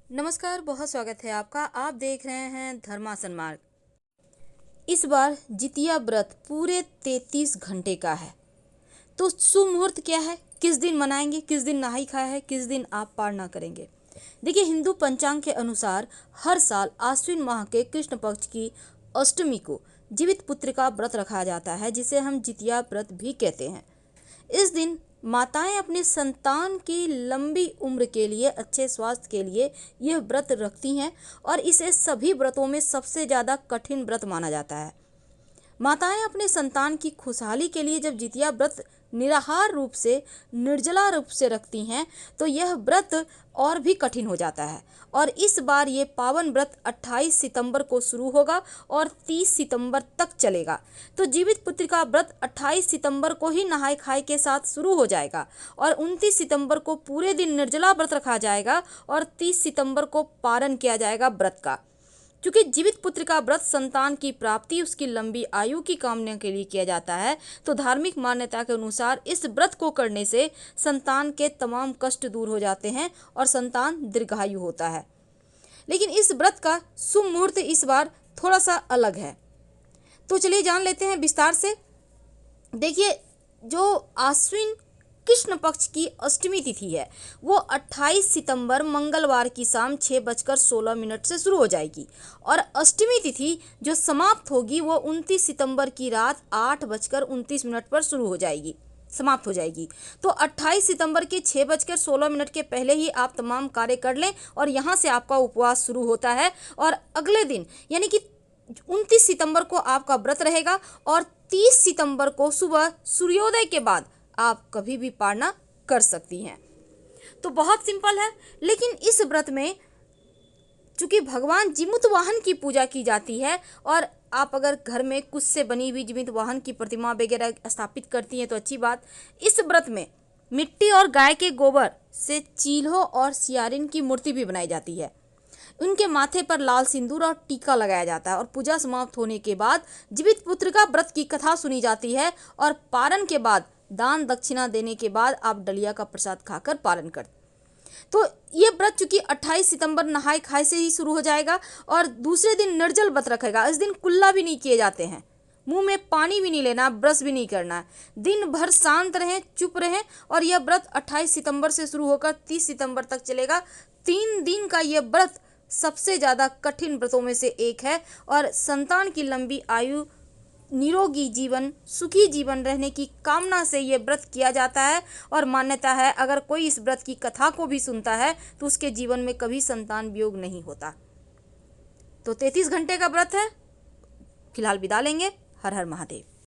नमस्कार, बहुत स्वागत है आपका। आप देख रहे हैं धर्मासन मार्ग। इस बार जितिया व्रत पूरे 33 घंटे का है। तो शुभ मुहूर्त क्या है, किस दिन मनाएंगे, किस दिन नहाई खाए है, किस दिन आप पारना करेंगे। देखिए, हिंदू पंचांग के अनुसार हर साल आश्विन माह के कृष्ण पक्ष की अष्टमी को जीवित पुत्र का व्रत रखा जाता है, जिसे हम जितिया व्रत भी कहते हैं। इस दिन माताएं अपने संतान की लंबी उम्र के लिए, अच्छे स्वास्थ्य के लिए यह व्रत रखती हैं और इसे सभी व्रतों में सबसे ज़्यादा कठिन व्रत माना जाता है। माताएं अपने संतान की खुशहाली के लिए जब जितिया व्रत निराहार रूप से, निर्जला रूप से रखती हैं, तो यह व्रत और भी कठिन हो जाता है। और इस बार ये पावन व्रत 28 सितंबर को शुरू होगा और 30 सितंबर तक चलेगा। तो जीवित पुत्र का व्रत 28 सितंबर को ही नहाय खाए के साथ शुरू हो जाएगा और 29 सितंबर को पूरे दिन निर्जला व्रत रखा जाएगा और 30 सितंबर को पारण किया जाएगा व्रत का। क्योंकि जीवित पुत्र का व्रत संतान की प्राप्ति, उसकी लंबी आयु की कामना के लिए किया जाता है, तो धार्मिक मान्यता के अनुसार इस व्रत को करने से संतान के तमाम कष्ट दूर हो जाते हैं और संतान दीर्घायु होता है। लेकिन इस व्रत का शुभ मुहूर्त इस बार थोड़ा सा अलग है, तो चलिए जान लेते हैं विस्तार से। देखिए, जो आश्विन कृष्ण पक्ष की अष्टमी तिथि है वो 28 सितंबर मंगलवार की शाम 6:16 से शुरू हो जाएगी और अष्टमी तिथि जो समाप्त होगी वो 29 सितंबर की रात 8:29 पर शुरू हो जाएगी, समाप्त हो जाएगी। तो 28 सितंबर के 6:16 के पहले ही आप तमाम कार्य कर लें और यहाँ से आपका उपवास शुरू होता है और अगले दिन यानी कि 29 सितंबर को आपका व्रत रहेगा और 30 सितंबर को सुबह सूर्योदय के बाद आप कभी भी पारना कर सकती हैं। तो बहुत सिंपल है। लेकिन इस व्रत में चूंकि भगवान जीमूत वाहन की पूजा की जाती है और आप अगर घर में कुछ से बनी हुई जीवित वाहन की प्रतिमा वगैरह स्थापित करती हैं तो अच्छी बात। इस व्रत में मिट्टी और गाय के गोबर से चील्हों और सियारिन की मूर्ति भी बनाई जाती है। उनके माथे पर लाल सिंदूर और टीका लगाया जाता है और पूजा समाप्त होने के बाद जीवित पुत्र का व्रत की कथा सुनी जाती है और पारण के बाद दान दक्षिणा देने के बाद आप डलिया का प्रसाद खाकर पारण करते। तो ये व्रत चूंकि 28 सितंबर नहाय खाए से ही शुरू हो जाएगा और दूसरे दिन निर्जल व्रत रखेगा। इस दिन कुल्ला भी नहीं किए जाते हैं, मुंह में पानी भी नहीं लेना, ब्रश भी नहीं करना है। दिन भर शांत रहें, चुप रहें और यह व्रत 28 सितंबर से शुरू होकर 30 सितंबर तक चलेगा। 3 दिन का यह व्रत सबसे ज़्यादा कठिन व्रतों में से एक है और संतान की लंबी आयु, निरोगी जीवन, सुखी जीवन रहने की कामना से ये व्रत किया जाता है। और मान्यता है अगर कोई इस व्रत की कथा को भी सुनता है तो उसके जीवन में कभी संतान वियोग नहीं होता। तो 33 घंटे का व्रत है। फिलहाल विदा लेंगे। हर हर महादेव।